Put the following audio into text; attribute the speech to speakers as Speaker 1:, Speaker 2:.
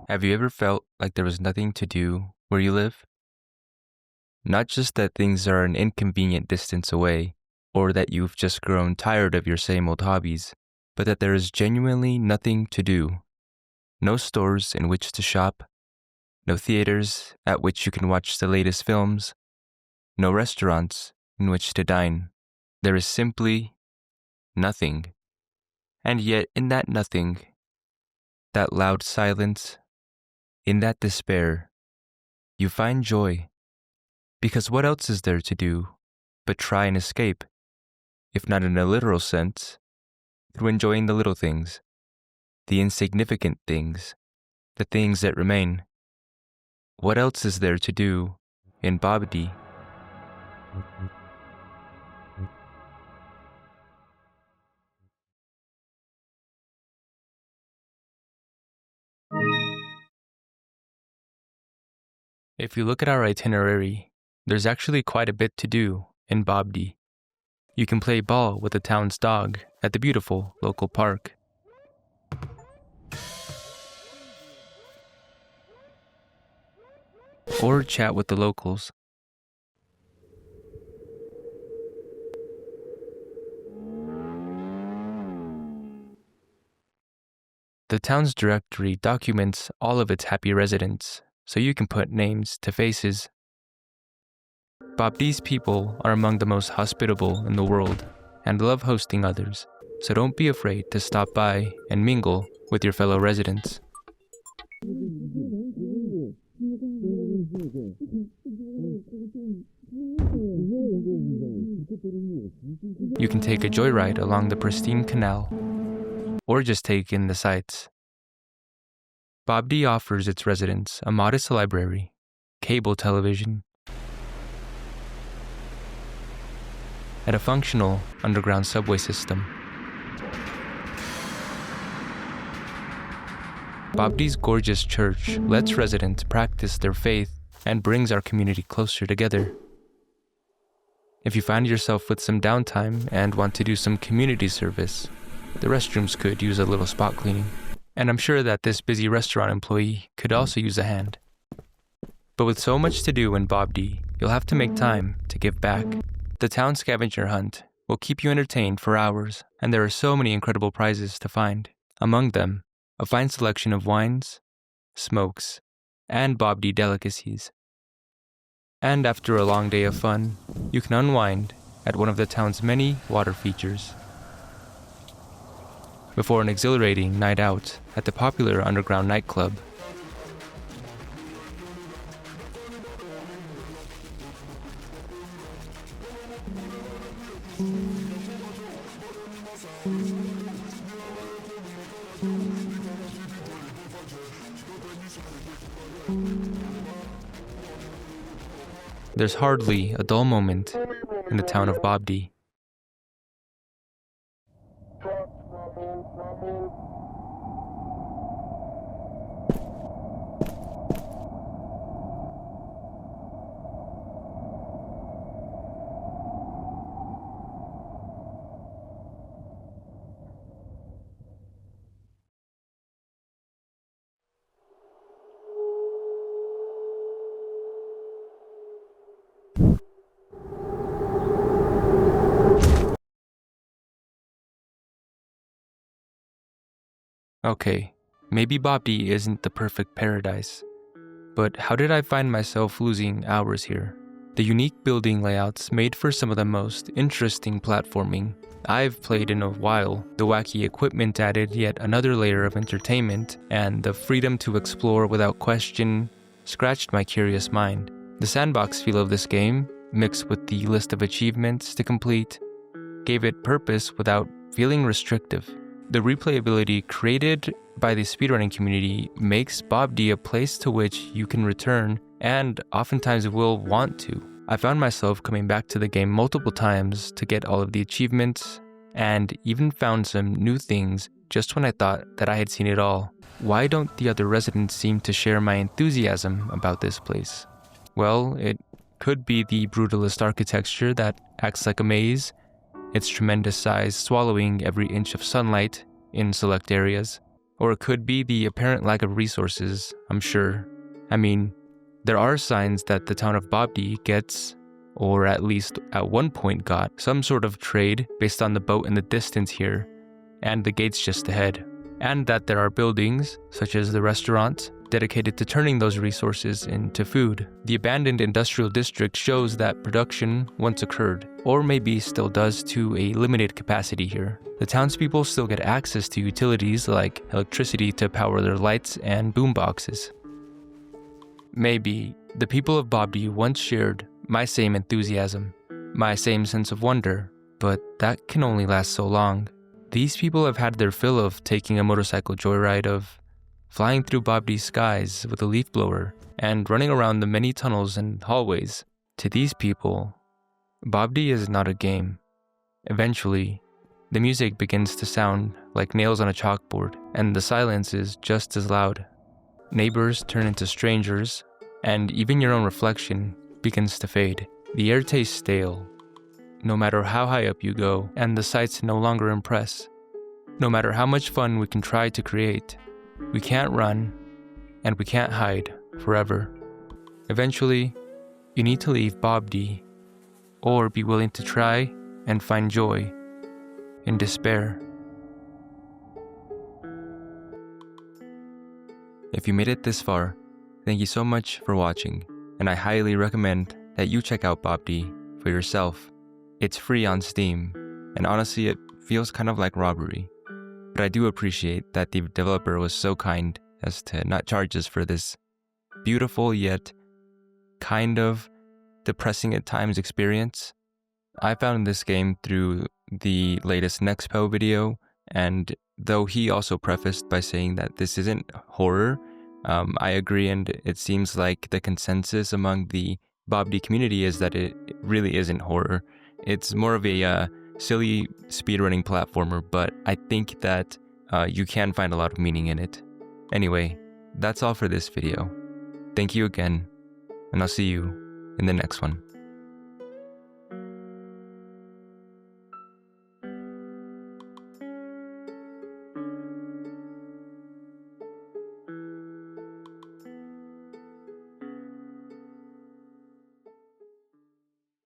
Speaker 1: Have you ever felt like there was nothing to do where you live? Not just that things are an inconvenient distance away, or that you've just grown tired of your same old hobbies, but that there is genuinely nothing to do. No stores in which to shop, no theaters at which you can watch the latest films, no restaurants in which to dine. There is simply nothing. And yet in that nothing, that loud silence, in that despair, you find joy. Because what else is there to do but try and escape, if not in a literal sense, through enjoying the little things, the insignificant things, the things that remain. What else is there to do in Babbdi? If you look at our itinerary, there's actually quite a bit to do in Babbdi. You can play ball with the town's dog at the beautiful local park. Or chat with the locals. The town's directory documents all of its happy residents, so you can put names to faces. Babbdi's people are among the most hospitable in the world and love hosting others, so don't be afraid to stop by and mingle with your fellow residents. You can take a joyride along the pristine canal, or just take in the sights. Babbdi offers its residents a modest library, cable television, and a functional underground subway system. Babbdi's gorgeous church lets residents practice their faith and brings our community closer together. If you find yourself with some downtime and want to do some community service, the restrooms could use a little spot cleaning, and I'm sure that this busy restaurant employee could also use a hand. But with so much to do in Babbdi, you'll have to make time to give back. The town scavenger hunt will keep you entertained for hours, and there are so many incredible prizes to find. Among them, a fine selection of wines, smokes, and Babbdi delicacies. And after a long day of fun, you can unwind at one of the town's many water features, before an exhilarating night out at the popular underground nightclub. There's hardly a dull moment in the town of Babbdi. Okay, maybe Babbdi isn't the perfect paradise, but how did I find myself losing hours here? The unique building layouts made for some of the most interesting platforming I've played in a while, the wacky equipment added yet another layer of entertainment, and the freedom to explore without question scratched my curious mind. The sandbox feel of this game, mixed with the list of achievements to complete, gave it purpose without feeling restrictive. The replayability created by the speedrunning community makes Babbdi a place to which you can return and oftentimes will want to. I found myself coming back to the game multiple times to get all of the achievements and even found some new things just when I thought that I had seen it all. Why don't the other residents seem to share my enthusiasm about this place? Well, it could be the brutalist architecture that acts like a maze, its tremendous size swallowing every inch of sunlight in select areas. Or it could be the apparent lack of resources, I'm sure. I mean, there are signs that the town of Babbdi gets, or at least at one point got, some sort of trade based on the boat in the distance here, and the gates just ahead. And that there are buildings, such as the restaurant, dedicated to turning those resources into food. The abandoned industrial district shows that production once occurred, or maybe still does to a limited capacity here. The townspeople still get access to utilities like electricity to power their lights and boomboxes. Maybe the people of Babbdi once shared my same enthusiasm, my same sense of wonder, but that can only last so long. These people have had their fill of taking a motorcycle joyride, of flying through Babbdi's skies with a leaf blower, and running around the many tunnels and hallways. To these people, Babbdi is not a game. Eventually, the music begins to sound like nails on a chalkboard, and the silence is just as loud. Neighbors turn into strangers, and even your own reflection begins to fade. The air tastes stale, no matter how high up you go, and the sights no longer impress. No matter how much fun we can try to create, we can't run, and we can't hide forever. Eventually, you need to leave Babbdi, or be willing to try and find joy in despair. If you made it this far, thank you so much for watching, and I highly recommend that you check out Babbdi for yourself. It's free on Steam, and honestly it feels kind of like robbery. But I do appreciate that the developer was so kind as to not charge us for this beautiful yet kind of depressing at times experience. I found this game through the latest Nexpo video, and though he also prefaced by saying that this isn't horror, I agree, and it seems like the consensus among the Babbdi community is that it really isn't horror. It's more of a silly speedrunning platformer, but I think that you can find a lot of meaning in it. Anyway, that's all for this video. Thank you again, and I'll see you in the next one.